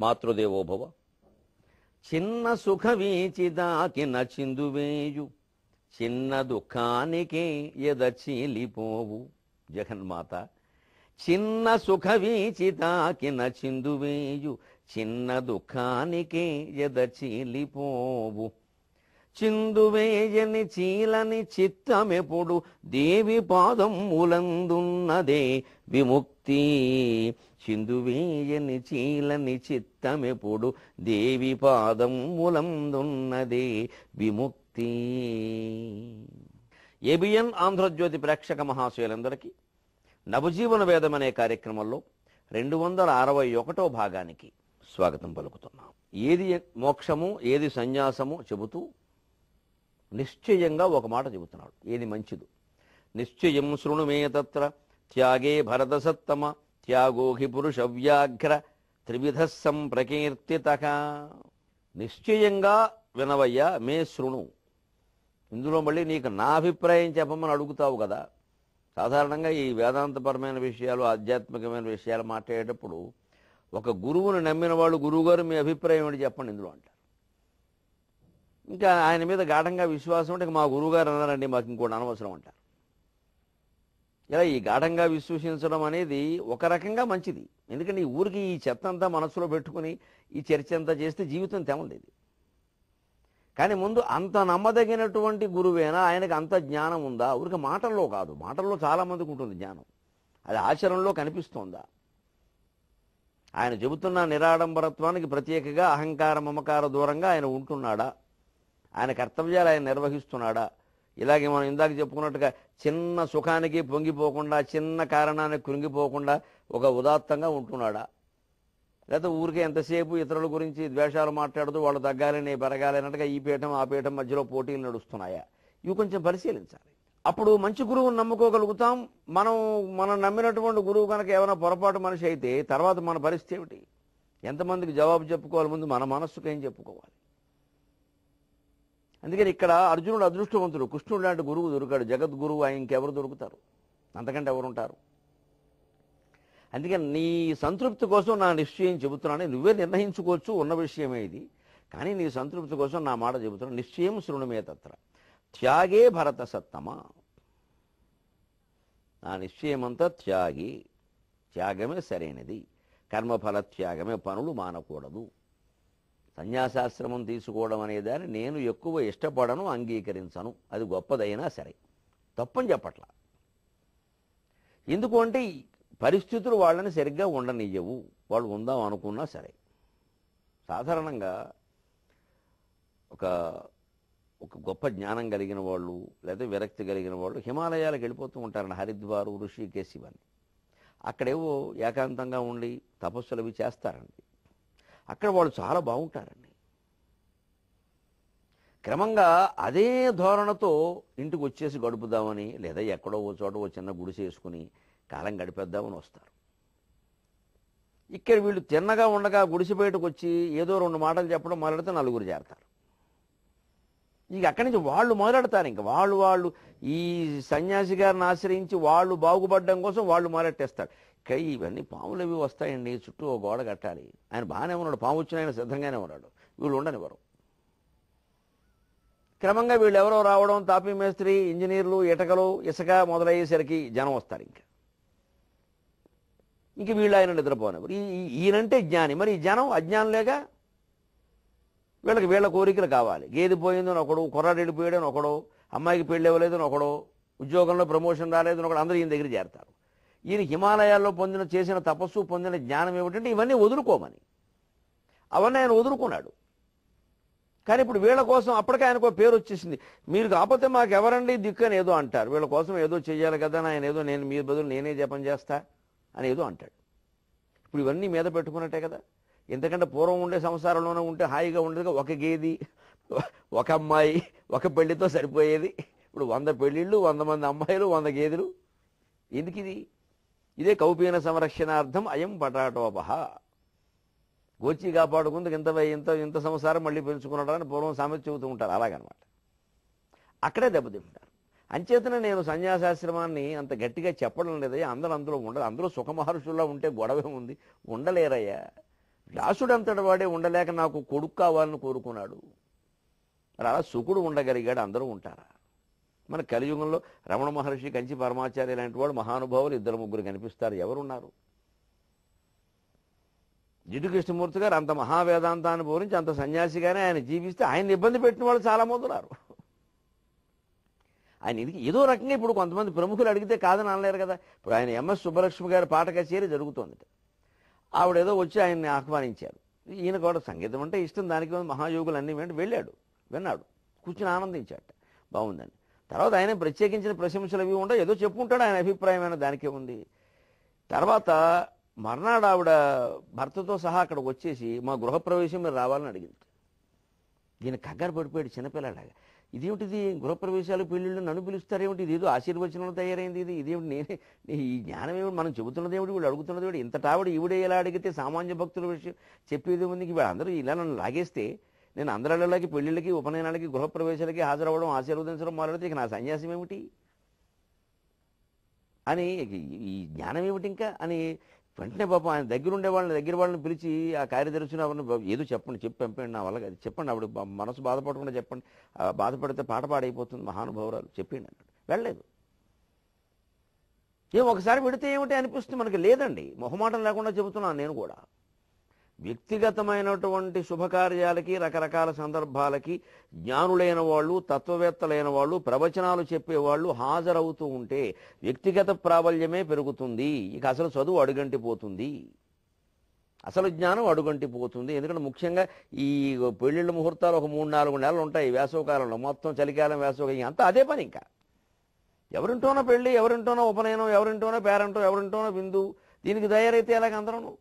మాతృదేవోభవ. చిన్న సుఖ వీచిదాకిన చిందువేయు చిన్న దుఃఖానికే ఎద చీలిపోవు. జగన్మాత చిన్న సుఖ వీచిదాకిన చిందువేయు చిన్న దుఃఖానికే ఎద చీలిపోవు. చిందువేయని చీలని చిత్తమెప్పుడు దేవి పాదం మూలందున్నదే విముక్తి. చిందువేయని చీలని చిత్తమెప్పుడు దేవి పాదం మూలందున్నదే విముక్తి. ఏబిఎన్ ఆంధ్రజ్యోతి ప్రేక్షక మహాశయులందరికీ నవజీవన వేదం అనే కార్యక్రమంలో 261వ భాగానికి స్వాగతం పలుకుతున్నాం. ఏది మోక్షము ఏది సన్యాసము చెబుతూ నిశ్చయంగా ఒక మాట చెబుతున్నాడు, ఏది మంచిదో. నిశ్చయం శృణు మే తత్ర త్యాగే భరత సత్తమ త్యాగో హి పురుష వ్యాఘ్ర త్రివిధ సంప్రకీర్తితః. నిశ్చయంగా వినవయ్యా, మే శృణు. ఇందులో మళ్ళీ నీకు నా అభిప్రాయం చెప్పమని అడుగుతావు కదా. సాధారణంగా ఈ వేదాంతపరమైన విషయాలు ఆధ్యాత్మికమైన విషయాలు మాట్లాడేటప్పుడు ఒక గురువుని నమ్మిన వాళ్ళు, గురువుగారు మీ అభిప్రాయం ఏంటి చెప్పండి ఇందులో అంటారు. ఇంకా ఆయన మీద గాఢంగా విశ్వాసం ఉంటే మా గురువుగారు అన్నారండి మాకు ఇంకోటి అనవసరం అంటారు. ఇలా ఈ గాఢంగా విశ్వసించడం అనేది ఒక రకంగా మంచిది. ఎందుకంటే ఈ ఊరికి ఈ చెత్త అంతా మనసులో పెట్టుకుని ఈ చర్చ అంతా చేస్తే జీవితం తెమలేదు. కానీ ముందు అంత నమ్మదగినటువంటి గురువేనా, ఆయనకు అంత జ్ఞానం ఉందా? ఊరికి మాటల్లో కాదు, మాటల్లో చాలామందికి ఉంటుంది జ్ఞానం, అది ఆచరణలో కనిపిస్తోందా? ఆయన చెబుతున్న నిరాడంబరత్వానికి ప్రత్యేకగా అహంకార మమకార దూరంగా ఆయన ఉంటున్నాడా? ఆయన కర్తవ్యాలు ఆయన నిర్వహిస్తున్నాడా? ఇలాగే మనం ఇందాక చెప్పుకున్నట్టుగా చిన్న సుఖానికి పొంగిపోకుండా, చిన్న కారణానికి కృంగిపోకుండా ఒక ఉదాత్తంగా ఉంటున్నాడా? లేకపోతే ఊరికే ఎంతసేపు ఇతరుల గురించి ద్వేషాలు మాట్లాడుతూ వాళ్ళు తగ్గాలని పెరగాలన్నట్టుగా ఈ పీఠం ఆ పీఠం మధ్యలో పోటీలు నడుస్తున్నాయా? ఇవి కొంచెం పరిశీలించాలి. అప్పుడు మంచి గురువుని నమ్ముకోగలుగుతాం. మనం నమ్మినటువంటి గురువు కనుక ఏమైనా పొరపాటు మనిషి అయితే తర్వాత మన పరిస్థితి ఏమిటి? ఎంతమందికి జవాబు చెప్పుకోవాలి? ముందు మన మనస్సుకు ఏం చెప్పుకోవాలి? అందుకని ఇక్కడ అర్జునుడు అదృష్టవంతుడు, కృష్ణుడు లాంటి గురువు దొరికాడు. జగద్గురువు ఆయన ఇంకెవరు దొరుకుతారు? అంతకంటే ఎవరుంటారు? అందుకని నీ సంతృప్తి కోసం నా నిశ్చయం చెబుతున్నాను. నువ్వే నిర్ణయించుకోవచ్చు, ఉన్న విషయమే ఇది. కానీ నీ సంతృప్తి కోసం నా మాట చెబుతున్నాను. నిశ్చయం శృణుమే తత్ర త్యాగే భరత సత్తమ. నా నిశ్చయమంతా త్యాగమే సరైనది. కర్మఫల త్యాగమే, పనులు మానకూడదు. సన్యాసాశ్రమం తీసుకోవడం అనేదాన్ని నేను ఎక్కువ ఇష్టపడను, అంగీకరించను. అది గొప్పదైనా సరే తప్పని చెప్పట్లా. ఎందుకు అంటే పరిస్థితులు వాళ్ళని సరిగ్గా ఉండనియ్యవు. వాళ్ళు ఉందాం అనుకున్నా సరే. సాధారణంగా ఒక గొప్ప జ్ఞానం కలిగిన వాళ్ళు లేదా విరక్తి కలిగిన వాళ్ళు హిమాలయాలకు వెళ్ళిపోతూ ఉంటారని, హరిద్వారు, ఋషికేశ్ ఇవన్నీ. అక్కడేవో ఏకాంతంగా ఉండి తపస్సులు అవి చేస్తారండి. అక్కడ వాళ్ళు చాలా బాగుంటారండి. క్రమంగా అదే ధోరణతో ఇంటికి వచ్చేసి గడుపుదామని, లేదా ఎక్కడో ఓ చోట ఓ చిన్న గుడిసె వేసుకుని కాలం గడిపేద్దామని వస్తారు. ఇక్కడ వీళ్ళు తిన్నగా ఉండగా గుడిసె బయటకు వచ్చి ఏదో 2 మాటలు చెప్పడం మొదలెడితే నలుగురు చేరతారు. ఇక అక్కడి నుంచి వాళ్ళు మొదలెడతారు. ఇంకా వాళ్ళు ఈ సన్యాసి గారిని ఆశ్రయించి వాళ్ళు బాగుపడడం కోసం వాళ్ళు మొదలెట్టేస్తారు. ఇవన్నీ పాములు అవి వస్తాయండి, చుట్టూ ఓ గోడ కట్టాలి. ఆయన బాగానే ఉన్నాడు, పాము వచ్చిన ఆయన సిద్ధంగానే ఉన్నాడు, వీళ్ళు ఉండనివ్వరు. క్రమంగా వీళ్ళు ఎవరో రావడం, తాపీ మేస్త్రి, ఇంజనీర్లు, ఇటకలు, ఇసుక మొదలయ్యేసరికి జనం వస్తారు. ఇంక వీళ్ళు ఆయన నిద్రపోనివ్వరు. ఈయనంటే జ్ఞాని, మరి ఈ జనం అజ్ఞానులేగా. వీళ్ళ కోరికలు కావాలి. గేది పోయిందని ఒకడు, కుర్రాడు వెళ్ళిపోయాడని ఒకడు, అమ్మాయికి పెళ్ళి ఇవ్వలేదని ఒకడు, ఉద్యోగంలో ప్రమోషన్ రాలేదని ఒకడు, అందరూ ఈయన దగ్గర చేరతారు. ఈయన హిమాలయాల్లో చేసిన తపస్సు, పొందిన జ్ఞానం ఏమిటంటే ఇవన్నీ వదులుకోమని. అవన్నీ ఆయన వదులుకున్నాడు. కానీ ఇప్పుడు వీళ్ళ కోసం అప్పటికే ఆయనకు పేరు వచ్చేసింది. మీరు కాకపోతే మాకు ఎవరండి దిక్కు అని ఏదో అంటారు. వీళ్ళ కోసం ఏదో చెయ్యాలి కదా, ఆయన ఏదో మీ బదులు నేనే జపం చేస్తా అని ఏదో అంటాడు. ఇప్పుడు ఇవన్నీ మీద పెట్టుకున్నట్టే కదా. ఎందుకంటే పూర్వం ఉండే సంసారంలోనే ఉంటే హాయిగా ఉండేది. ఒక గేది, ఒక అమ్మాయి, ఒక పెళ్లితో సరిపోయేది. ఇప్పుడు 100 పెళ్ళిళ్ళు, 100 మంది అమ్మాయిలు, 100 గేదెలు. ఎందుకు ఇది? ఇదే కౌపీన సంరక్షణార్థం అయం పటాటోపహ. గోచి కాపాడుకుందుకు ఇంత సంసారం మళ్ళీ పెంచుకున్నాడు అని పూర్వం సామెత చెబుతూ ఉంటారు. అలాగనమాట. అక్కడే దెబ్బతింటారు. అంచేతనే నేను సన్యాసాశ్రమాన్ని అంత గట్టిగా చెప్పడం లేదయ్యా. అందరూ అందులో ఉండదు. అందరూ సుఖమహర్షుల్లో ఉంటే గొడవే ఉంది. ఉండలేరయ్యా. వ్యాసుడు అంతటి వాడే ఉండలేక నాకు కొడుకు కావాలని కోరుకున్నాడు. మరి అలా శుకుడు ఉండగలిగాడు, అందరూ ఉంటారా? మన కలియుగంలో రమణ మహర్షి, కంచి పరమాచార్య లాంటి వాడు మహానుభావులు 2-3 కనిపిస్తారు. ఎవరున్నారు? జిడ్డు కృష్ణమూర్తి గారు అంత మహావేదాంతాన్ని బోధించి అంత సన్యాసిగానే ఆయన జీవిస్తే ఆయన ఇబ్బంది పెట్టిన వాళ్ళు చాలా మంది ఉన్నారు. ఆయన ఇది ఏదో రకంగా ఇప్పుడు కొంతమంది ప్రముఖులు అడిగితే కాదని అనలేరు కదా. ఇప్పుడు ఆయన ఎంఎస్ సుబ్బలక్ష్మి గారి పాట కచేరీ జరుగుతోంది. ఆవిడేదో వచ్చి ఆయన్ని ఆహ్వానించారు. ఈయన కూడా సంగీతం అంటే ఇష్టం, దానికి మహాయోగులు అన్నీ వెళ్ళాడు, విన్నాడు, కూర్చుని ఆనందించాట, బాగుందని. తర్వాత ఆయన ప్రత్యేకించిన ప్రశంసలు అవి ఉండవు, ఏదో చెప్పుకుంటాడు ఆయన అభిప్రాయమైన, దానికే ఉంది. తర్వాత మర్నాడు ఆవిడ భర్తతో సహా అక్కడికి వచ్చేసి మా గృహప్రవేశం మీరు రావాలని అడిగింది. ఈయన కంగారు పడిపోయాడు చిన్నపిల్లలాగా. ఇదేమిటిది, గృహప్రవేశాలు పెళ్ళిళ్ళు నన్ను పిలుస్తారేమిటి, ఇది ఏదో ఆశీర్వచనంలో తయారైంది, ఇదేమిటి, నేనే ఈ జ్ఞానం ఏమిటి, మనం చెబుతున్నది ఏమిటి, వీళ్ళు అడుగుతున్నది ఏమిటి, ఇంత టావిడ ఈవిడే ఎలా అడిగితే సామాన్య భక్తుల విషయం చెప్పేది ఉంది. వీళ్ళు అందరూ ఇలా నన్ను లాగేస్తే నేను అందరిళ్ళకి పెళ్ళిళ్ళకి ఉపనయనాలకి గృహప్రవేశాలకి హాజరవ్వడం ఆశీర్వదించడం మొదలెడితే ఇక నా సన్యాసం ఏమిటి అని, ఈ జ్ఞానం ఏమిటి ఇంకా అని వెంటనే పాపం ఆయన దగ్గర వాళ్ళని పిలిచి ఆ కార్యదర్శిని అవన్నీ ఏదో చెప్పి పంపండి, నా వల్ల అది చెప్పండి, ఆవిడ మనసు బాధపడకుండా చెప్పండి, బాధపడితే పాట పాడైపోతుంది మహానుభావురాలు, చెప్పండి అన్నాడు. వెళ్ళలేదు. ఒకసారి పెడితే ఏమిటి అనిపిస్తుంది మనకి. లేదండి, మొహమాటం లేకుండా చెబుతున్నాను నేను కూడా. వ్యక్తిగతమైనటువంటి శుభకార్యాలకి రకరకాల సందర్భాలకి జ్ఞానులైన వాళ్ళు, తత్వవేత్తలైన వాళ్ళు, ప్రవచనాలు చెప్పేవాళ్ళు హాజరవుతూ ఉంటే వ్యక్తిగత ప్రాబల్యమే పెరుగుతుంది. ఇక అసలు చదువు అడుగంటిపోతుంది, అసలు జ్ఞానం అడుగంటిపోతుంది. ఎందుకంటే ముఖ్యంగా ఈ పెళ్ళిళ్ళ ముహూర్తాలు ఒక 3-4 నెలలు ఉంటాయి వేసవకాలంలో, మొత్తం చలికాలం వేసవకాలం అంతా అదే పని. ఇంకా ఎవరింటోనో పెళ్ళి, ఎవరింటోనో ఉపనయనం, ఎవరింటోనో పేరంటో, ఎవరింటోనో విందు, దీనికి తయారైతే ఎలాగ అందరూ.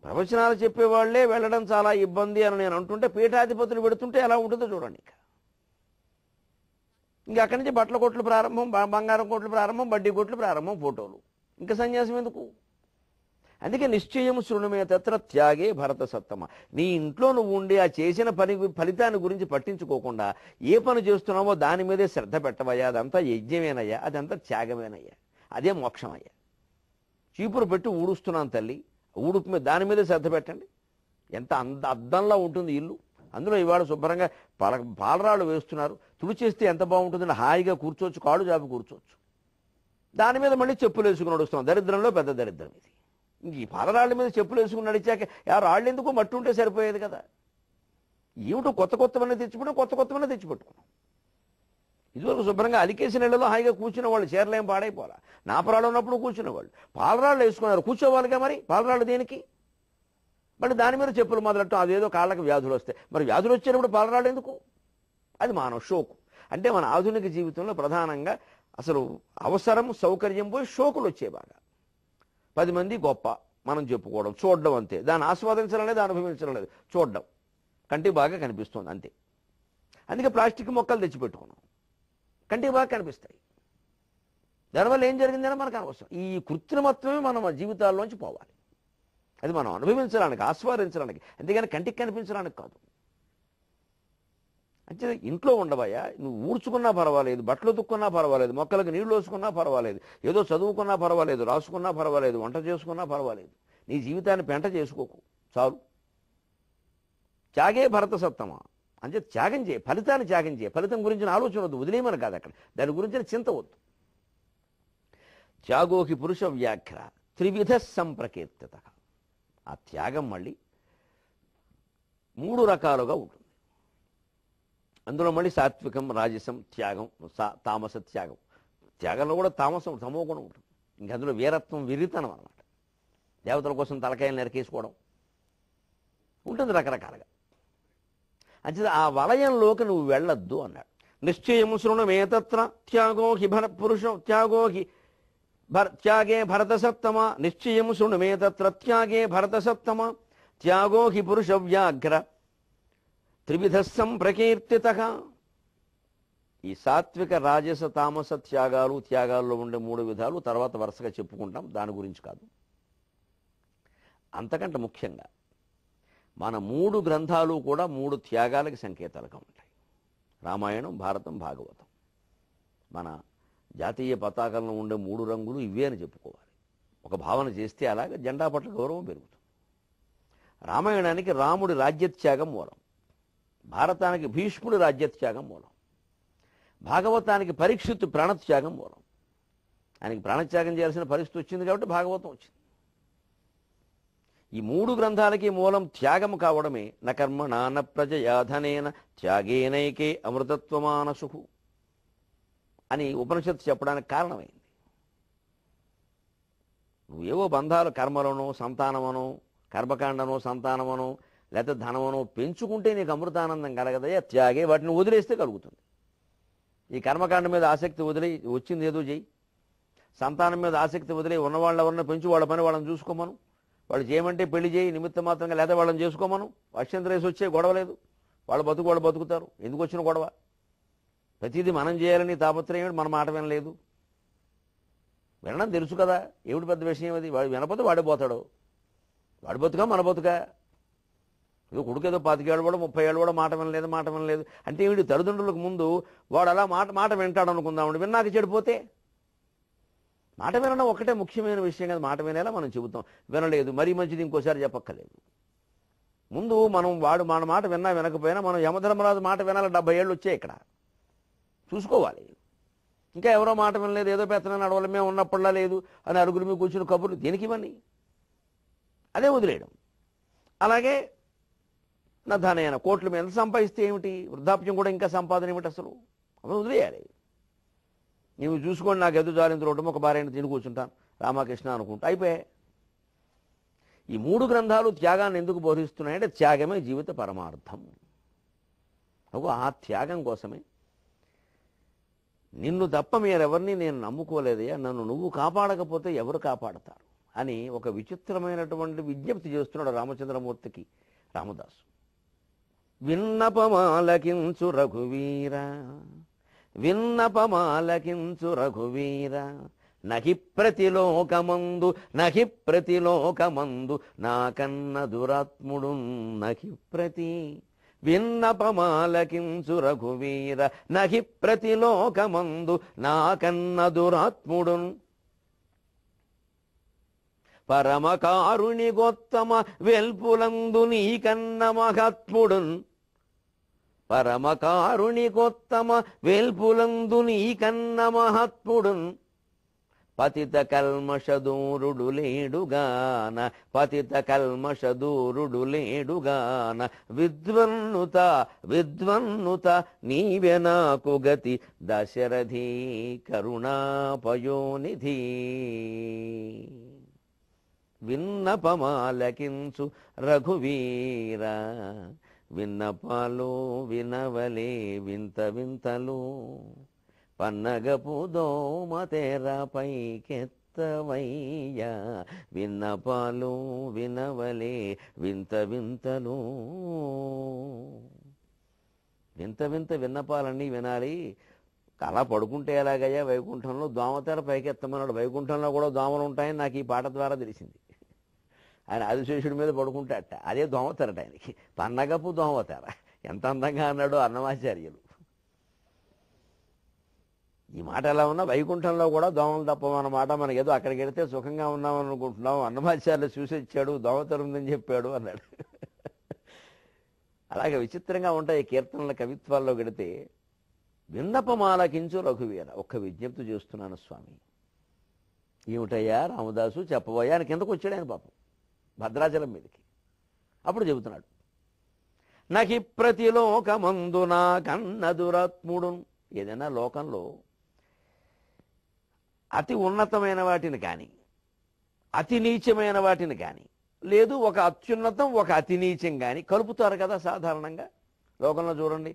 ప్రవచనాలు చెప్పేవాళ్లే వెళ్ళడం చాలా ఇబ్బంది అని నేను అంటుంటే పీఠాధిపతులు పెడుతుంటే ఎలా ఉంటుందో చూడండి. ఇంకా అక్కడి నుంచి బట్టల కొట్లు ప్రారంభం, బంగారం కొట్లు ప్రారంభం, బడ్డీ కొట్లు ప్రారంభం, ఫోటోలు, ఇంకా సన్యాసం ఎందుకు? అందుకే నిశ్చయం శృణుమే తత్ర త్యాగే భరత సత్తమ. నీ ఇంట్లో నువ్వు ఉండి ఆ చేసిన పని ఫలితాన్ని గురించి పట్టించుకోకుండా ఏ పని చేస్తున్నావో దాని మీదే శ్రద్ధ పెట్టవయ్యా. అదంతా యజ్ఞమేనయ్యా, అదంతా త్యాగమేనయ్యా, అదే మోక్షమయ్యా. చీపురు పెట్టి ఊడుస్తున్నాను తల్లి, ఊడుపు మీద దాని మీదే శ్రద్ధ పెట్టండి. ఎంత అద్దంలా ఉంటుంది ఇల్లు. అందులో ఇవాళ శుభ్రంగా పాలరాళ్ళు వేస్తున్నారు, తుడిచేస్తే ఎంత బాగుంటుందని హాయిగా కూర్చోవచ్చు, కాళ్ళు జాపి కూర్చోవచ్చు. దాని మీద మళ్ళీ చెప్పులు వేసుకుని నడుస్తాం. దరిద్రంలో పెద్ద దరిద్రం ఇది. ఇంక ఈ పాలరాళ్ళ మీద చెప్పులు వేసుకుని నడిచాక రాళ్ళు ఎందుకు, మట్టి ఉంటే సరిపోయేది కదా. ఏమిటో కొత్తవన్నీ తెచ్చిపెట్టుకున్నాం. ఇదివరకు శుభ్రంగా అలికేసిన ఇళ్లలో హాయిగా కూర్చునే వాళ్ళు, చీరలేం పాడైపోలా. నాపరాళ్ళు ఉన్నప్పుడు కూర్చునేవాళ్ళు, పాలరాళ్ళు వేసుకున్నారు, కూర్చోవాలిగా. మరి పాలరాళ్ళు దేనికి? మరి దాని మీద చెప్పులు మొదలెట్టడం, అదేదో కాళ్ళకి వ్యాధులు వస్తాయి. మరి వ్యాధులు వచ్చేటప్పుడు పాలరాళ్ళు ఎందుకు? అది మానవ షోకు. అంటే మన ఆధునిక జీవితంలో ప్రధానంగా అసలు అవసరం, సౌకర్యం పోయి షోకులు వచ్చే బాగా. 10 మంది గొప్ప మనం చెప్పుకోవడం, చూడడం అంతే. దాన్ని ఆస్వాదించడం లేదు, అనుభవించడం లేదు, చూడడం, కంటికి బాగా కనిపిస్తుంది అంతే. అందుకే ప్లాస్టిక్ మొక్కలు తెచ్చిపెట్టుకున్నాం, కంటికి బాగా కనిపిస్తాయి. దానివల్ల ఏం జరిగిందని మనకు అనవసరం. ఈ కృత్రిమత్వమే మన జీవితాల్లోంచి పోవాలి. అది మనం అనుభవించడానికి, ఆస్వాదించడానికి, అంతేగాని కంటికి కనిపించడానికి కాదు. అంటే ఇంట్లో ఉండవయ్యా, నువ్వు ఊడ్చుకున్నా పర్వాలేదు, బట్టలు ఉతుక్కున్నా పర్వాలేదు, మొక్కలకు నీళ్లు వేసుకున్నా పర్వాలేదు, ఏదో చదువుకున్నా పర్వాలేదు, రాసుకున్నా పర్వాలేదు, వంట చేసుకున్నా పర్వాలేదు. నీ జీవితాన్ని పెంట చేసుకోకు చాలు. త్యాగే భరత సత్తమ. అంటే త్యాగం చేయ, ఫలితాన్ని త్యాగం చేయ. ఫలితం గురించిన ఆలోచన వద్దు, వదిలేయమని కాదు అక్కడ, దాని గురించిన చింత వద్దు. త్యాగోకి పురుష వ్యాఘ్ర త్రివిధ సంప్రకీర్తిత. ఆ త్యాగం మళ్ళీ 3 రకాలుగా ఉంటుంది. అందులో మళ్ళీ సాత్వికం, రాజసం, త్యాగం, తామస త్యాగం. త్యాగంలో కూడా తామసం, తమో గుణం ఉంటుంది. ఇంక అందులో వీరత్వం, విరితనం అన్నమాట. దేవతల కోసం తలకాయలు నరికేసుకోవడం ఉంటుంది రకరకాలుగా. అంతే ఆ వలయంలోకి నువ్వు వెళ్ళొద్దు అన్నాడు. నిశ్చయం శృణుమేతత్ర త్యాగో హి పురుషం త్యాగో హి త్యాగే భరత సత్తమ. నిశ్చయం శృణుమేతత్ర త్యాగే భరత సత్తమ. త్యాగో హి పురుష వ్యాఘ్ర త్రివిధ సంప్రకీర్తిత. ఈ సాత్విక, రాజస, తామస త్యాగాల్లో ఉండే 3 విధాలు తర్వాత వరుసగా చెప్పుకుంటాం, దాని గురించి కాదు. అంతకంటే ముఖ్యంగా మన 3 గ్రంథాలు కూడా 3 త్యాగాలకి సంకేతాలుగా ఉంటాయి. రామాయణం, భారతం, భాగవతం. మన జాతీయ పతాకంలో ఉండే 3 రంగులు ఇవే అని చెప్పుకోవాలి. ఒక భావన చేస్తే అలాగే జెండా పట్ల గౌరవం పెరుగుతుంది. రామాయణానికి రాముడి రాజ్యత్యాగం మూలం, భారతానికి భీష్ముడి రాజ్యత్యాగం మూలం, భాగవతానికి పరీక్షిత్తు ప్రాణత్యాగం మూలం. ఆయనకి ప్రాణత్యాగం చేయాల్సిన పరిస్థితి వచ్చింది కాబట్టి భాగవతం వచ్చింది. ఈ 3 గ్రంథాలకి మూలం త్యాగం కావడమే నకర్మ నాన ప్రజయాధనేన త్యాగేనైకే అమృతత్వమానసు అని ఉపనిషత్తు చెప్పడానికి కారణమైంది. నువ్వేవో బంధాలు కర్మలను సంతానమనో కర్మకాండనో సంతానమనో లేకపోతే ధనమనో పెంచుకుంటే నీకు అమృతానందం కలగదయ్యా. త్యాగే వాటిని వదిలేస్తే కలుగుతుంది. ఈ కర్మకాండ మీద ఆసక్తి వదిలి వచ్చింది ఏదో చెయ్యి, సంతానం మీద ఆసక్తి వదిలి ఉన్నవాళ్ళు ఎవరన్నా పెంచు, వాళ్ళ పని వాళ్ళని చూసుకోమను, వాళ్ళు చేయమంటే పెళ్లి చేయి నిమిత్త మాత్రంగా, లేదా వాళ్ళని చేసుకోమను. అక్షంతరేసి వచ్చే గొడవ లేదు, వాళ్ళ బతుకు వాళ్ళు బతుకుతారు. ఎందుకు వచ్చిన గొడవ? ప్రతిదీ మనం చేయాలని తాపత్రయం, మన మాట వినలేదు. వినడం తెలుసు కదా, ఏమిటి పెద్ద విషయం అది? వాడు వినపోతే వాడే పోతాడు. వాడి బతుకా మన బతుకా? ఏదో కొడుకు ఏదో 25 ఏళ్ళు కూడా 30 ఏళ్ళు కూడా మాట వినలేదు అంటే వీడి తల్లిదండ్రులకు ముందు వాడు అలా మాట వింటాడు అనుకుందామండి. విన్నాక చెడిపోతే? మాట వినడం ఒకటే ముఖ్యమైన విషయం కదా. మాట వినేలా మనం చెబుతాం. వినలేదు మరీ మంచిది, ఇంకోసారి చెప్పక్కర్లేదు. ముందు మన మాట విన్నా వినకపోయినా మనం యమధర్మరాజు మాట వినాలి. 70 ఏళ్ళు వచ్చాయి ఇక్కడ, చూసుకోవాలి. ఇంకా ఎవరో మాట వినలేదు, ఏదో పెత్తనాన్ని అడవల మేము ఉన్నప్పుడులా లేదు అని అరుగుల మీద కూర్చుని కబుర్లు దేనికి ఇవన్నీ? అదే వదిలేయడం. అలాగే నా ధనైన కోట్ల మీద ఎంత సంపాదిస్తే ఏమిటి? వృద్ధాప్యం కూడా ఇంకా సంపాదన ఏమిటి అసలు? అవి వదిలేయాలి. నీవు చూసుకోండి, నాకు ఎదురు జాలింత రోడ్డు ఒక భార్యని తిని కూర్చుంటాను రామకృష్ణ అనుకుంటా, అయిపోయాయి. ఈ 3 గ్రంథాలు త్యాగాన్ని ఎందుకు బోధిస్తున్నాయంటే త్యాగమే జీవిత పరమార్థం. ఆ త్యాగం కోసమే నిన్ను తప్ప మీరెవరిని నేను నమ్ముకోలేదయ్యా, నన్ను నువ్వు కాపాడకపోతే ఎవరు కాపాడతారు అని ఒక విచిత్రమైనటువంటి విజ్ఞప్తి చేస్తున్నాడు రామచంద్రమూర్తికి రామదాసు. విన్నపమాలకించు రఘువీర, విన్నపమాలకించు రఘువీర, నహి ప్రతిలోకమందు నాకన్న దురాత్ముడు నహి ప్రతి. విన్నపమాలకించు రఘువీర, నహి ప్రతిలోకమందు నాకన్న దురాత్ముడు. పరమకారుని గోత్తమ వెల్పులందు నీకన్న మహాత్ముడున్, పరమకారుని గోత్తమ వెల్పులందు నీకన్న మహాత్ముడున్. పతిత కల్మషదూరుడు లేడుగాన, పతిత కల్మషదూరుడు లేడుగాన. విద్వన్నుత నీవే నాకు గతి దశరథీ కరుణాపయోనిధి. విన్నపమాలకించు రఘువీర, విన్నపాలు వినవలే వింత వింతలు. పన్నగపు దోమ తెరపై కెత్తవయ్యా, విన్నపాలు వినవలే వింత వింతలు. వింత వింత విన్నపాలన్నీ వినాలి. అలా పడుకుంటే ఎలాగయ్యా వైకుంఠంలో దోమతెర పైకెత్తమన్నాడు. వైకుంఠంలో కూడా దోమలు ఉంటాయని నాకు ఈ పాట ద్వారా తెలిసింది. ఆయన ఆదిశేషుడి మీద పడుకుంటాట, అదే దోమతెరట ఆయనకి. పన్నగపు దోమతెర ఎంత అందంగా అన్నాడు అన్నమాచార్యులు. ఈ మాట ఎలా ఉన్నా వైకుంఠంలో కూడా దోమలు తప్పమన్నమాట. మనకి ఏదో అక్కడికి వెళితే సుఖంగా ఉన్నామని అనుకుంటున్నాం, అన్నమాచార్యులు చూసి వచ్చాడు, దోమతెర ఉందని చెప్పాడు అన్నాడు. అలాగే విచిత్రంగా ఉంటాయి కీర్తనల కవిత్వాల్లో గడితే. విన్నపమాలకించు రఘువీర, ఒక్క విజ్ఞప్తి చేస్తున్నాను స్వామి. ఏమిటయ్యా రామదాసు చెప్పబోయా అని కిందకు వచ్చాడు ఆయన పాపం భద్రాచలం మీదకి. అప్పుడు చెబుతున్నాడు, నహి ప్రతిలోకమందు నాకన్న దురాత్ముడు. ఏదైనా లోకంలో అతి ఉన్నతమైన వాటిని కానీ అతి నీచమైన వాటిని కానీ, లేదు ఒక అత్యున్నతం ఒక అతి నీచం కానీ కలుపుతారు కదా సాధారణంగా. లోకంలో చూడండి,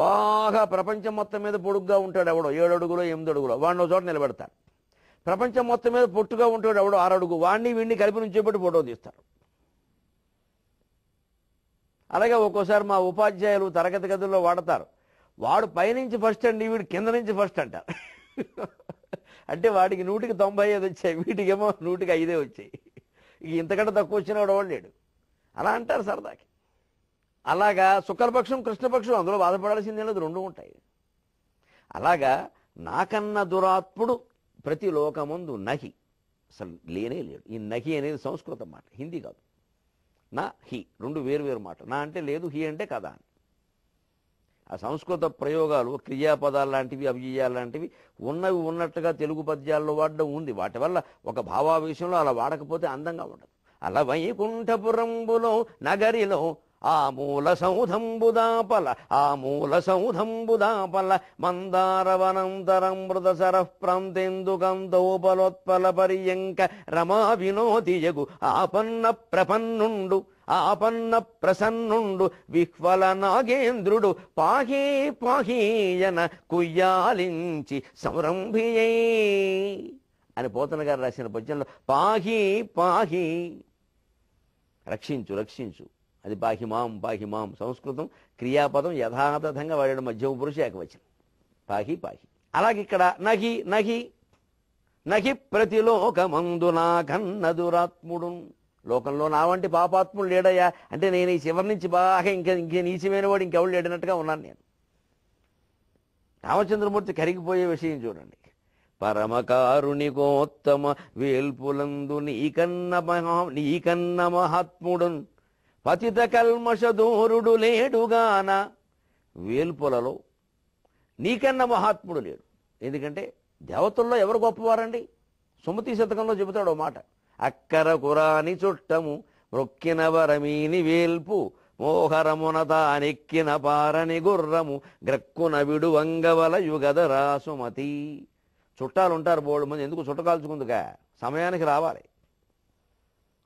బాగా ప్రపంచం మొత్తం మీద పొడుగ్గా ఉంటాడు ఎవడో 7 అడుగులో 8 అడుగులో, వాడిని ఒక చోట నిలబెడతారు. ప్రపంచం మొత్తం మీద పొట్టుగా ఉంటాడు ఎవడో 6 అడుగు, వాడిని వీడిని కలిపి నుంచోబెట్టి ఫోటో తీస్తారు. అలాగే ఒక్కోసారి మా ఉపాధ్యాయులు తరగతి గదుల్లో వాడతారు, వాడు పైనుంచి ఫస్ట్ అండి వీడు కింద నుంచి ఫస్ట్ అంటారు. అంటే వాడికి 100కి 95 వచ్చాయి, వీటికేమో 100కి 5 వచ్చాయి. ఇంతకంటే తక్కువ వచ్చిన వాడు లేడు. అలా అంటారు సరదాకి. అలాగా శుక్లపక్షం కృష్ణపక్షం అందులో బాధపడాల్సిందే లేదు, 2 ఉంటాయి. అలాగా నాకన్న దురాత్ముడు ప్రతి లోకముందు నహి, అసలు లేనే లేడు. ఈ నహి అనేది సంస్కృతం మాట, హిందీ కాదు. నా హి రెండు వేరు మాట. నా అంటే లేదు, హి అంటే కదా అని. ఆ సంస్కృత ప్రయోగాలు క్రియాపదాలు లాంటివి, అవ్యయాలు లాంటివి ఉన్నవి ఉన్నట్టుగా తెలుగు పద్యాల్లో వాడడం ఉంది. వాటి వల్ల ఒక భావావేశంలో అలా వాడకపోతే అందంగా ఉండదు. అలా వైకుంఠపురంబులో నగరిలో ఆ మూల సౌధంబుదాపల మందారవనంతరం మృతసర ప్రాంతేందుకంతోపలోత్పల పర్యంక రమా వినోదియగు ఆపన్న ప్రపన్నుండు ఆపన్న ప్రసన్నుండు విహ్వల నాగేంద్రుడు పాహీ పాహీయన కుయ్యాలించి సంరంభియే అని పోతన గారు రాసిన పద్యంలో పాహీ పాహీ రక్షించు రక్షించు, అది పాహిమాం పాహిమాం. సంస్కృతం క్రియాపదం యథాతథంగా వాడడం మధ్యమ పురుష ఏకవచనం, పాహి పాహి. అలాగే ఇక్కడ నహి నహి నహి ప్రతిలోకమందు నా కన్నదురాత్ముడు, లోకంలో నా వంటి పాపాత్ముడు లేడయ్యా అంటే నేను ఈ చివరి నుంచి బాగా ఇంకే నీచమైన వాడు ఇంకెవడు లేడినట్టుగా ఉన్నాను నేను. రామచంద్రమూర్తి కరిగిపోయే విషయం చూడండి. పరమకారుణికోత్తమ వేల్పులందు నీకన్న మహాత్ముడున్ పతిత కల్మషదూరుడు లేడుగాన. వేల్పులలో నీకన్న మహాత్ముడు లేడు. ఎందుకంటే దేవతల్లో ఎవరు గొప్పవారండి? సుమతి శతకంలో చెబుతాడు ఓ మాట, అక్కర కురాని చుట్టము మొక్కిన వరమీని వేల్పు మోహరమున తానెక్కిన పారని గుర్రము గ్రక్కున విడు వంగవల యుగదరా సుమతి. చుట్టాలుంటారు బోడు మంది, ఎందుకు చుట్టకాల్చుకుందుగా, సమయానికి రావాలి.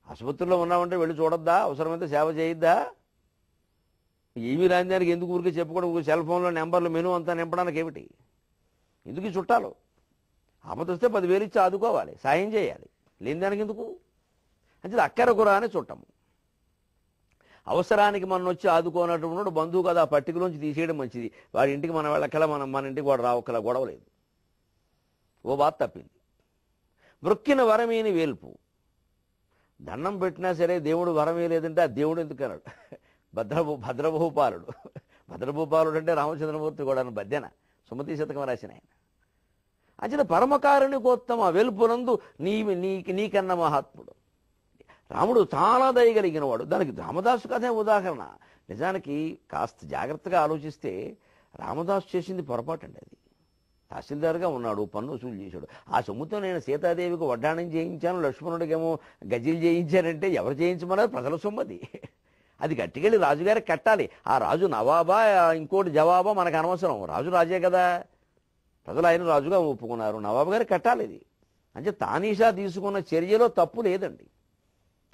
ఆసుపత్రిలో ఉన్నామంటే వెళ్ళి చూడొద్దా? అవసరమైతే సేవ చేయొద్దా? ఏమీ రాని దానికి ఎందుకు ఊరికి చెప్పుకోవడం? సెల్ ఫోన్లో నెంబర్లు మెనూ అంతా నింపడానికి ఏమిటి? ఎందుకు ఈ చుట్టాలు? ఆపద వస్తే 10,000 ఇచ్చి ఆదుకోవాలి, సాయం చేయాలి, లేని దానికి ఎందుకు? అంటే అక్కర కురా అని చుట్టము. అవసరానికి మనం వచ్చి ఆదుకోనటువంటి బంధువు కదా, ఆ పట్టికలోంచి తీసేయడం మంచిది. వాడి ఇంటికి మన వెళ్ళక్కల మన ఇంటికి వాడు రావక్కల గొడవ లేదు. ఓ బాధ తప్పింది. మృక్కిన వరమీని వేల్పు, దండం పెట్టినా సరే దేవుడు వరమే లేదంటే ఆ దేవుడు ఎందుకు అన్నాడు? భద్రభూపాలుడు. భద్రభూపాలుడు అంటే రామచంద్రమూర్తి కూడా బద్దెన, సుమతి శతకం రాసిన ఆయన. అంచేత పరమకారుణికోత్తమ వెల్పునందు నీకన్న మహాత్ముడు. రాముడు చాలా దయగలిగిన వాడు. దానికి రామదాసు కథే ఉదాహరణ. నిజానికి కాస్త జాగ్రత్తగా ఆలోచిస్తే రామదాసు చేసింది పొరపాటు అండి. అది తహసీల్దార్గా ఉన్నాడు, పన్ను వసూలు చేశాడు. ఆ సొమ్ముతో నేను సీతాదేవికి వడ్డాణం చేయించాను, లక్ష్మణుడికేమో గజ్జీలు చేయించానంటే ఎవరు చేయించమన్నారు? ప్రజల సొమ్మది. అది గట్టికెళ్ళి రాజుగారికి కట్టాలి. ఆ రాజు నవాబా ఇంకోటి జవాబా మనకు అనవసరం, రాజు రాజే కదా. ప్రజలు ఆయన రాజుగా ఒప్పుకున్నారు, నవాబు గారికి కట్టాలి. ఇది అంటే తానీషా తీసుకున్న చర్యలో తప్పు లేదండి,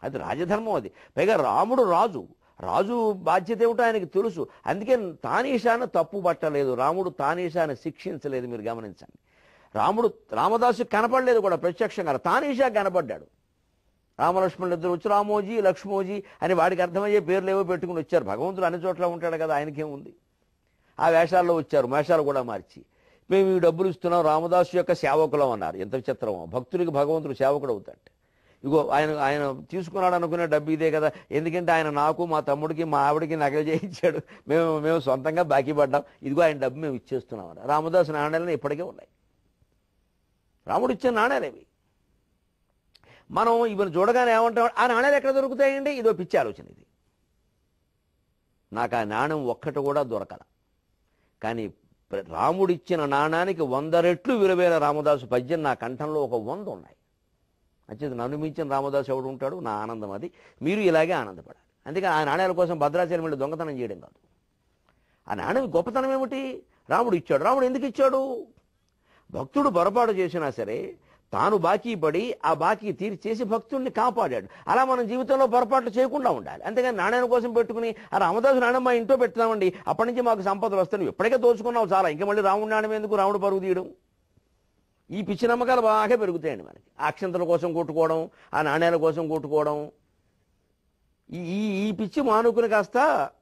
అది రాజధర్మం. అది పైగా రాముడు రాజు, రాజు బాధ్యత ఏమిటో ఆయనకి తెలుసు. అందుకే తానీషాను తప్పు పట్టలేదు, రాముడు తానీషాను శిక్షించలేదు. మీరు గమనించండి, రామదాసు కనపడలేదు కూడా ప్రత్యక్షంగా, తానీషా కనపడ్డాడు. రామలక్ష్మణులు ఇద్దరు వచ్చి రామోజీ లక్ష్మోజీ అని వాడికి అర్థమయ్యే పేర్లు ఏవో పెట్టుకుని వచ్చారు. భగవంతుడు అన్ని చోట్ల ఉంటాడు కదా, ఆయనకేముంది. ఆ వేషాల్లో వచ్చారు, వేషాలు కూడా మార్చి మేము ఈ డబ్బులు ఇస్తున్నాం, రామదాసు యొక్క సేవకులం అన్నారు. ఎంత విచిత్రమో, భక్తుడికి భగవంతుడు సేవకుడు అవుతాడు. ఇగో ఆయన తీసుకున్నాడు అనుకునే డబ్బు ఇదే కదా, ఎందుకంటే ఆయన నాకు మా తమ్ముడికి మా ఆవిడికి నగలు చేయించాడు, మేము సొంతంగా బాకీ పడ్డాం, ఇదిగో ఆయన డబ్బు మేము ఇచ్చేస్తున్నాం అన్నారు. రామదాసు నాణ్యాలను ఇప్పటికే ఉన్నాయి, రాముడు ఇచ్చిన నాణ్యాలేవి. మనం ఇవన్నీ చూడగానే ఏమంటాం, ఆ నాణ్యాలు ఎక్కడ దొరుకుతాయండి? ఇదో పిచ్చి ఆలోచన ఇది. నాకు ఆ నాణ్యం ఒక్కటి కూడా దొరకల. కానీ రాముడిచ్చిన నాణానికి 100 రెట్లు విలువైన రామదాసు పద్యం నా కంఠంలో ఒక 100 ఉన్నాయి. అంచేది నన్ను మించిన రామదాసు ఎవడు ఉంటాడు? నా ఆనందం అది. మీరు ఇలాగే ఆనందపడాలి. అందుకే ఆ నాణ్యాల కోసం భద్రాచలం వెళ్ళి దొంగతనం చేయడం కాదు. ఆ నాణ్యం గొప్పతనం ఏమిటి? రాముడు ఇచ్చాడు. రాముడు ఎందుకు ఇచ్చాడు? భక్తుడు పొరపాటు చేసినా సరే తాను బాకీ పడి ఆ బాకీ తీర్చేసి భక్తుడిని కాపాడాడు. అలా మనం జీవితంలో పొరపాట్లు చేయకుండా ఉండాలి. అంతేగాని నాణ్యం కోసం పెట్టుకుని ఆ రామదాసు నాణ్యం మా ఇంట్లో పెట్టుదామండి, అప్పటి నుంచి మాకు సంపదలు వస్తాయి, నువ్వు ఎప్పటికే దోచుకున్నావు చాలా, ఇంకా మళ్ళీ రాముడు నాణ్యం ఎందుకు? రాముడు పరుగు తీయడం, ఈ పిచ్చి నమ్మకాలు బాగా పెరుగుతాయండి మనకి. అక్షంతల కోసం కొట్టుకోవడం, ఆ నాణ్యాల కోసం కొట్టుకోవడం, ఈ పిచ్చి మానుకుని కాస్త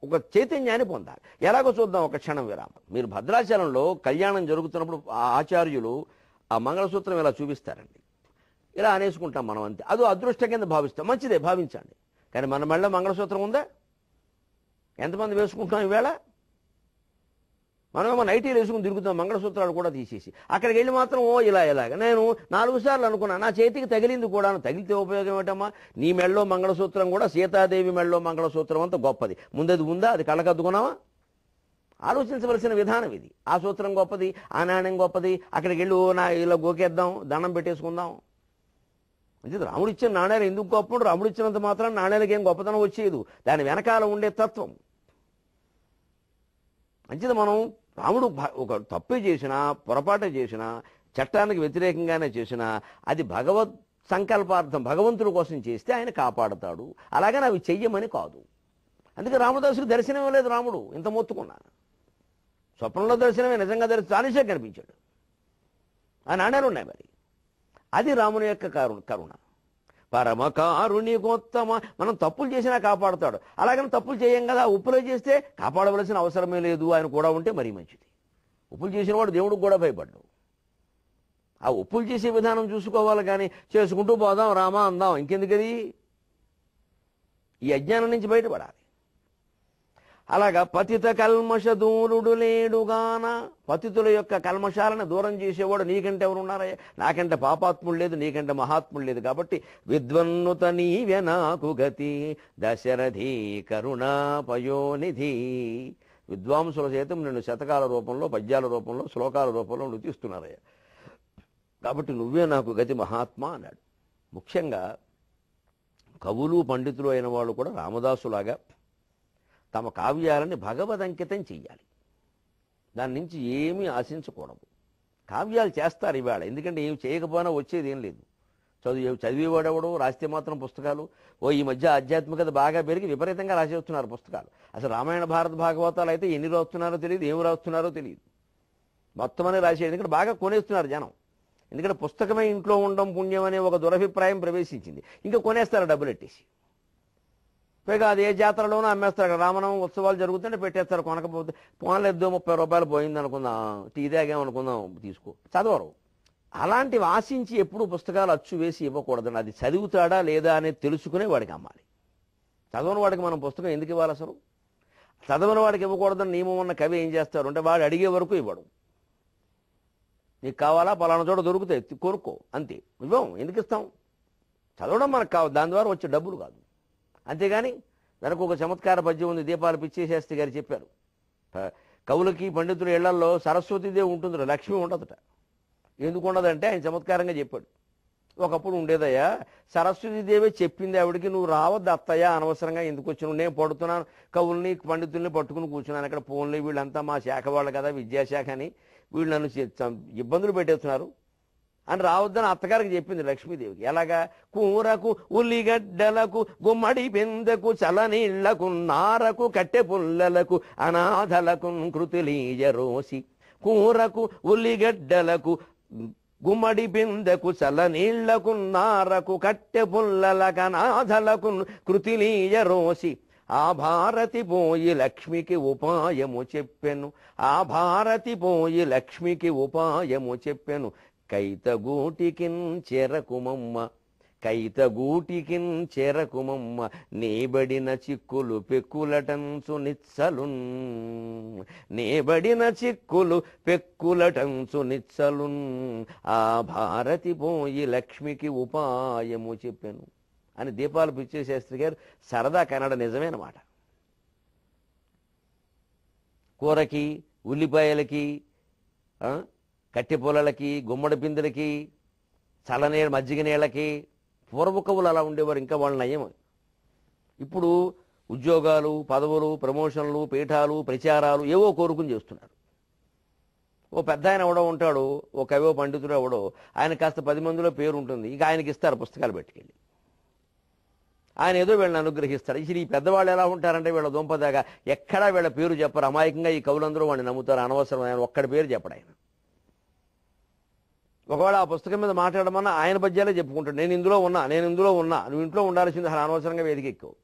ఒక చైతన్యాన్ని పొందాలి. ఎలాగో చూద్దాం ఒక క్షణం విరామం. మీరు భద్రాచలంలో కళ్యాణం జరుగుతున్నప్పుడు ఆ ఆచార్యులు ఆ మంగళసూత్రం ఇలా చూపిస్తారండి, ఇలా అనేసుకుంటాం మనం, అంతే. అదో అదృష్టం కింద భావిస్తాం, మంచిదే భావించండి. కానీ మన మెళ్ళ మంగళసూత్రం ఉందా? ఎంతమంది వేసుకుంటాం ఈవేళ? మనమేమో నైటీలు వేసుకుని తిరుగుతాం, మంగళసూత్రాలు కూడా తీసేసి. అక్కడికి వెళ్ళి మాత్రం ఇలాగ నేను 4 సార్లు అనుకున్నా, నా చేతికి తగిలింది కూడా. తగిలితే ఉపయోగం ఏంటమ్మా? నీ మెళ్ళో మంగళసూత్రం కూడా సీతాదేవి మెళ్ళో మంగళసూత్రం అంత గొప్పది. ముందది ఉందా? అది కళ్ళకద్దుకున్నావా? ఆలోచించవలసిన విధానం ఇది. ఆ సూత్రం గొప్పది, ఆ నాణ్యం గొప్పది. అక్కడికి వెళ్ళి ఇలా గోకేద్దాం, దండం పెట్టేసుకుందాం. అంటే రాముడు ఇచ్చిన నాణ్యాలు ఎందుకు గొప్ప? రాముడు ఇచ్చినంత మాత్రం నాణ్యాలకి ఏం గొప్పతనం వచ్చేది. దాని వెనకాల ఉండే తత్వం అంచేది. మనం రాముడు ఒక తప్పే చేసినా, పొరపాటు చేసినా, చట్టానికి వ్యతిరేకంగానే చేసినా, అది భగవత్ సంకల్పార్థం, భగవంతుడి కోసం చేస్తే ఆయన కాపాడతాడు. అలాగని అవి చెయ్యమని కాదు. అందుకే రామదాసుకు దర్శనం ఇవ్వలేదు రాముడు. ఇంత మొత్తుకున్నాను. స్వప్నంలో దర్శనమే, నిజంగా చాలీసే కనిపించాడు. ఆ నాణ్యాలు ఉన్నాయి. మరి అది రాముని యొక్క కరుణ. పరమ కారుణికోత్తమ. మనం తప్పులు చేసినా కాపాడుతాడు. అలాగని తప్పులు చేయం కదా, ఉప్పులో చేస్తే కాపాడవలసిన అవసరమే లేదు. ఆయన కూడా ఉంటే మరీ మంచిది. ఉప్పులు చేసిన వాడు దేవుడికి కూడా భయపడ్డు. ఆ ఉప్పులు చేసే విధానం చూసుకోవాలి కానీ చేసుకుంటూ పోదాం రామా అందాం. ఇంకెందుకది? ఈ అజ్ఞానం నుంచి బయటపడాలి. అలాగా పతిత కల్మష దూరుడు లేడుగాన. పతితుల యొక్క కల్మషాలను దూరం చేసేవాడు నీకంటే ఎవరున్నారయ్యా? నాకంటే పాపాత్ముడు లేదు, నీకంటే మహాత్ముడు లేదు. కాబట్టి విద్వన్నుత నీవే నాకు గతి దశరథి కరుణాపయోనిధి. విద్వాంసుల సైతం నిన్ను శతకాల రూపంలో, పద్యాల రూపంలో, శ్లోకాల రూపంలో నృతిస్తున్నారయ్యా. కాబట్టి నువ్వే నాకు గతి మహాత్మా అన్నాడు. ముఖ్యంగా కవులు పండితులు అయిన వాళ్ళు కూడా రామదాసులాగా తమ కావ్యాలని భగవదంకితం చెయ్యాలి. దాని నుంచి ఏమీ ఆశించకూడదు. కావ్యాలు చేస్తారు ఇవాళ, ఎందుకంటే ఏమి చేయకపోయినా వచ్చేది ఏం లేదు. చదివేవాడెవడో రాస్తే మాత్రం పుస్తకాలు. ఈ మధ్య ఆధ్యాత్మికత బాగా పెరిగి విపరీతంగా రాసేస్తున్నారు పుస్తకాలు. అసలు రామాయణ భారత భాగవతాలు అయితే ఎన్ని రాస్తున్నారో తెలియదు, ఏమి రాస్తున్నారో తెలియదు. మొత్తం అని రాసేది. ఎందుకంటే బాగా కొనేస్తున్నారు జనం. ఎందుకంటే పుస్తకమే ఇంట్లో ఉండడం పుణ్యం అనే ఒక దురభిప్రాయం ప్రవేశించింది. ఇంకా కొనేస్తారు డబ్బులు ఎట్టేసి. పైగా అది ఏ జాతరలోనూ అమ్మేస్తారు. అక్కడ రామనవమి ఉత్సవాలు జరుగుతుంటే పెట్టేస్తారు. కొనకపోతే పోన్లేద్దో 30 రూపాయలు పోయింది అనుకుందాం, టీ తాగామనుకుందాం, తీసుకో. చదవరు. అలాంటివి ఆశించి ఎప్పుడూ పుస్తకాలు అచ్చు వేసి ఇవ్వకూడదు. అది చదువుతాడా లేదా అనేది తెలుసుకునే వాడికి అమ్మాలి. చదవని వాడికి మనం పుస్తకం ఎందుకు ఇవ్వాలి అసలు? చదవని వాడికి ఇవ్వకూడదని నియమం ఉన్న కవి ఏం చేస్తారు అంటే వాడు అడిగే వరకు ఇవ్వడు. నీకు కావాలా? పలానా చోట దొరుకుతాయి, కొనుక్కో, అంతే. ఇవ్వం. ఎందుకు ఇస్తాం? చదవడం మనకు కావాలి, దాని ద్వారా వచ్చే డబ్బులు కాదు. అంతేగాని దానికి ఒక చమత్కార పద్యం ఉంది. దీపాల పిచ్చేశాస్త్రి గారు చెప్పారు. కవులకి పండితుల ఇళ్లలో సరస్వతీదేవి ఉంటుంది, లక్ష్మి ఉండదుట. ఎందుకు ఉండదంటే ఆయన చమత్కారంగా చెప్పాడు. ఒకప్పుడు ఉండేదయ్యా, సరస్వతీదేవి చెప్పింది ఆవిడికి, నువ్వు రావద్దు అత్తయ్య, అనవసరంగా ఎందుకు వచ్చినావు, నేను పడుతున్నాను, కవుల్ని పండితుల్ని పట్టుకుని కూర్చున్నాను ఇక్కడ. ఫోన్లు వీళ్ళంతా మా శాఖ వాళ్ళు కదా, విద్యాశాఖ అని, వీళ్ళు నన్ను ఇబ్బందులు పెట్టేస్తున్నారు అని రావద్దని అత్తగారికి చెప్పింది లక్ష్మీదేవికి. ఎలాగా? కూరకు, ఉల్లిగడ్డలకు, గుమ్మడి పెందకు, చలనీళ్లకు, నారకు, కట్టె పుల్లలకు, అనాథలకు కృతులీయరోసి. కూరకు, ఉల్లిగడ్డలకు, గుమ్మడి బిందెకు, చల్లనీళ్లకు, నారకు, కట్టె పుల్లలకు, అనాథలకు కృతిలీయరోసి. ఆ భారతి పోయి లక్ష్మికి ఉపాయము చెప్పెను. ఆ భారతి పోయి లక్ష్మికి ఉపాయము చెప్పెను. కైతగూటికిన్ చెరకుమమ్మ, కైతగూటికిన్ చెరకుమమ్మ, నేబడిన చిక్కులు పెక్కులటంచు నిచ్చలున్, నేబడిన చిక్కులు పెక్కులటంచు నిచ్చలున్. ఆ భారతి పోయి లక్ష్మికి ఉపాయము చెప్పాను అని దీపాల పిచ్చేశాస్త్రి గారు సరదా కన్నడ నిజమైన మాట. కూరకి, ఉల్లిపాయలకి, కట్టె పొలలకి, గుమ్మడి పిందెలకి, చల్లనీళ్ళ మజ్జిగ నీళ్ళకి పూర్వ కవులు అలా ఉండేవారు. ఇంకా వాళ్ళ నయం. ఇప్పుడు ఉద్యోగాలు, పదవులు, ప్రమోషన్లు, పీఠాలు, ప్రచారాలు ఏవో కోరుకుని చేస్తున్నారు. ఓ పెద్ద ఆయన ఎవడో ఉంటాడు, ఓ కవో పండితుడు ఎవడో, ఆయన కాస్త 10 మందిలో పేరు ఉంటుంది. ఇక ఆయనకి ఇస్తారు పుస్తకాలు పెట్టుకెళ్ళి. ఆయన ఏదో వీళ్ళని అనుగ్రహిస్తాడు. ఇది ఈ పెద్దవాళ్ళు ఎలా ఉంటారంటే వీళ్ళ దుంపదాగా ఎక్కడా వీళ్ళ పేరు చెప్పరు. అమాయకంగా ఈ కవులందరూ వాడిని నమ్ముతారు. అనవసరం ఆయన ఒక్కడి పేరు చెప్పడు. ఆయన ఒకవేళ ఆ పుస్తకం మీద మాట్లాడమన్నా ఆయన పద్యాలే చెప్పుకుంటాడు. నేను ఇందులో ఉన్నా, నేను ఇందులో ఉన్నా, నువ్వు ఇంట్లో ఉండాల్సింది, అసలు అనవసరంగా వేదికెక్కవు.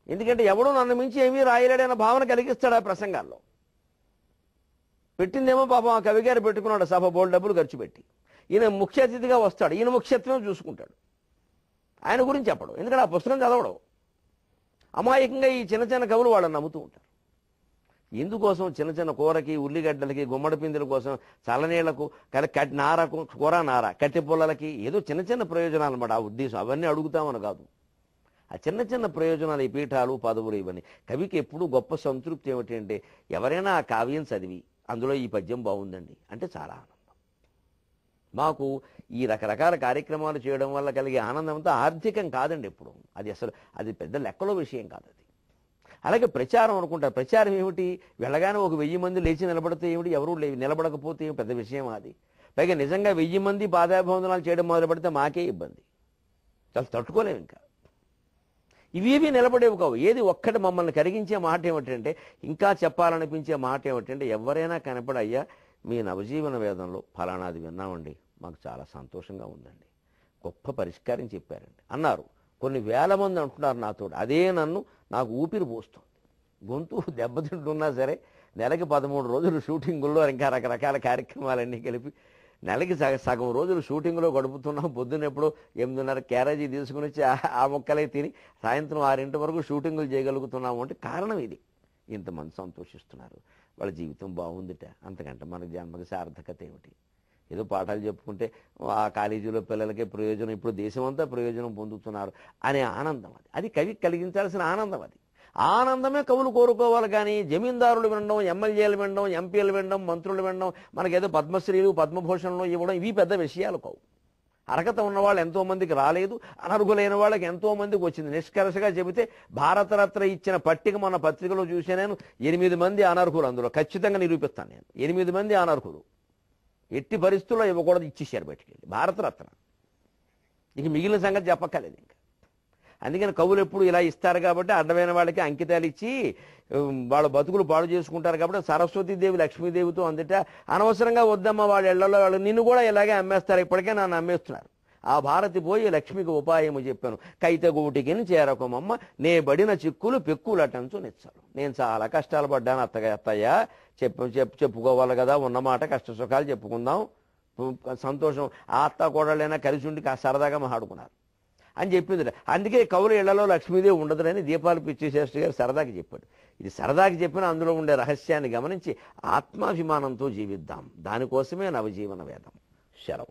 ఎందుకంటే ఎవడూ నన్ను మించి ఏమీ రాయలేడన్న భావన కలిగిస్తాడు ఆ ప్రసంగాల్లో. పెట్టిందేమో పాపం ఆ కవి గారు పెట్టుకున్నాడు సభ, బోల్డ్ డబ్బులు ఖర్చు పెట్టి. ఈయన ముఖ్య అతిథిగా వస్తాడు, ఈయన ముఖ్యత్వం చూసుకుంటాడు, ఆయన గురించి చెప్పడు. ఎందుకంటే ఆ పుస్తకం చదవడం. అమాయకంగా ఈ చిన్న చిన్న కవులు వాళ్ళని నమ్ముతూ ఉంటారు. ఇందుకోసం చిన్న చిన్న కూరకి, ఉల్లిగడ్డలకి, గుమ్మడి పిందుల కోసం, చల్లనీళ్లకు, నారకు, కూర నార, కట్టె పుల్లలకి ఏదో చిన్న చిన్న ప్రయోజనాలు అన్నమాట. ఆ ఉద్దేశం అవన్నీ అడుగుతామని కాదు. ఆ చిన్న చిన్న ప్రయోజనాలు, ఈ పీఠాలు, పదవులు, ఇవన్నీ. కవికి ఎప్పుడూ గొప్ప సంతృప్తి ఏమిటంటే ఎవరైనా ఆ కావ్యం చదివి అందులో ఈ పద్యం బాగుందండి అంటే చాలా ఆనందం. మాకు ఈ రకరకాల కార్యక్రమాలు చేయడం వల్ల కలిగే ఆనందం అంతా ఆర్థికం కాదండి. ఎప్పుడు అది పెద్ద లెక్కలో విషయం కాదు. అది అలాగే ప్రచారం అనుకుంటారు. ప్రచారం ఏమిటి? వెళ్ళగానే ఒక 1000 మంది లేచి నిలబడితే ఏమిటి? ఎవరూ నిలబడకపోతే పెద్ద విషయం అది. పైగా నిజంగా 1000 మంది పాదాభివందనాలు చేయడం మొదలు పెడితే మాకే ఇబ్బంది, చాలా తట్టుకోలేము. ఇంకా ఇవేవి నిలబడేవి కావు. ఏది ఒక్కటి మమ్మల్ని కరిగించే మాట ఏమిటంటే, ఇంకా చెప్పాలనిపించే మాట ఏమిటంటే, ఎవరైనా కనపడయ్యా మీ నవజీవన వేదంలో ఫలానాది విన్నామండి, మాకు చాలా సంతోషంగా ఉందండి, గొప్ప పరిష్కారం చెప్పారండి అన్నారు. కొన్ని వేల మంది అంటున్నారు నాతో. అదే నాకు ఊపిరి పోస్తుంది. గొంతు దెబ్బతింటున్నా సరే నెలకి 13 రోజులు షూటింగుల్లో ఇంకా రకరకాల కార్యక్రమాలన్నీ కలిపి నెలకి సగం రోజులు షూటింగ్లో గడుపుతున్నాం. పొద్దున్నెప్పుడు 8:30 క్యారేజీ తీసుకుని వచ్చి ఆ మొక్కలే తిని సాయంత్రం 6 వరకు షూటింగులు చేయగలుగుతున్నాము అంటే కారణం ఇది. ఇంతమంది సంతోషిస్తున్నారు, వాళ్ళ జీవితం బాగుందిట, అంతకంటే మన జన్మకి సార్థకత ఏమిటి? ఏదో పాఠాలు చెప్పుకుంటే ఆ కాలేజీలో పిల్లలకే ప్రయోజనం, ఇప్పుడు దేశమంతా ప్రయోజనం పొందుతున్నారు అనే ఆనందం. అది కవికి కలిగించాల్సిన ఆనందం. అది ఆనందమే కవులు కోరుకోవాలి. కానీ జమీందారులు వినడం, ఎమ్మెల్యేలు వినడం, ఎంపీలు వినడం, మంత్రులు వినడం, మనకేదో పద్మశ్రీలు, పద్మభూషణలు ఇవ్వడం ఇవి పెద్ద విషయాలు కావు. అర్హత ఉన్నవాళ్ళు ఎంతోమందికి రాలేదు, అనర్హులైన వాళ్ళకి ఎంతోమందికి వచ్చింది. నిష్కర్షగా చెబితే భారతరత్న ఇచ్చిన పట్టిక మన పత్రికలో చూసే నేను 8 మంది అనర్హులు. అందులో ఖచ్చితంగా నిరూపిస్తాను నేను. 8 మంది అనర్హులు, ఎట్టి పరిస్థితుల్లో ఇవ్వకూడదు, ఇచ్చేసారు బయటికెళ్ళి భారతరత్న. ఇక మిగిలిన సంగతి చెప్పక్కర్లేదు. ఇంకా అందుకని కవులు ఎప్పుడు ఇలా ఇస్తారు కాబట్టి అడ్డమైన వాళ్ళకి అంకితాలు ఇచ్చి వాళ్ళ బతుకులు పాడు చేసుకుంటారు. కాబట్టి సరస్వతీదేవి లక్ష్మీదేవితో అందుట అనవసరంగా వద్దమ్మ వాళ్ళ ఇళ్లలో వాళ్ళు నిన్ను కూడా ఇలాగే అమ్మేస్తారు. ఇప్పటికే నన్ను అమ్మేస్తున్నారు. ఆ భారతి పోయి లక్ష్మికి ఉపాయము చెప్పాను, కైతగూటికిని చేరకమమ్మ నే బడిన చిక్కులు పెక్కులటంచు నెచ్చాను. నేను చాలా కష్టాలు పడ్డాను అత్తయ్య, చెప్పుకోవాలి కదా, ఉన్నమాట కష్ట సుఖాలు చెప్పుకుందాం, సంతోషం ఆ అత్త కోడళ్ళైనా కలిసి ఉండి సరదాగా మాట్లాడుకున్నారు అని చెప్పింది. అందుకే కవుల ఇళ్లలో లక్ష్మీదేవి ఉండదులని దీపాలు పిచ్చిశాస్త్రి గారు సరదాకి చెప్పాడు. ఇది సరదాకి చెప్పిన అందులో ఉండే రహస్యాన్ని గమనించి ఆత్మాభిమానంతో జీవిద్దాం. దానికోసమే నవజీవన వేదం. శరవు.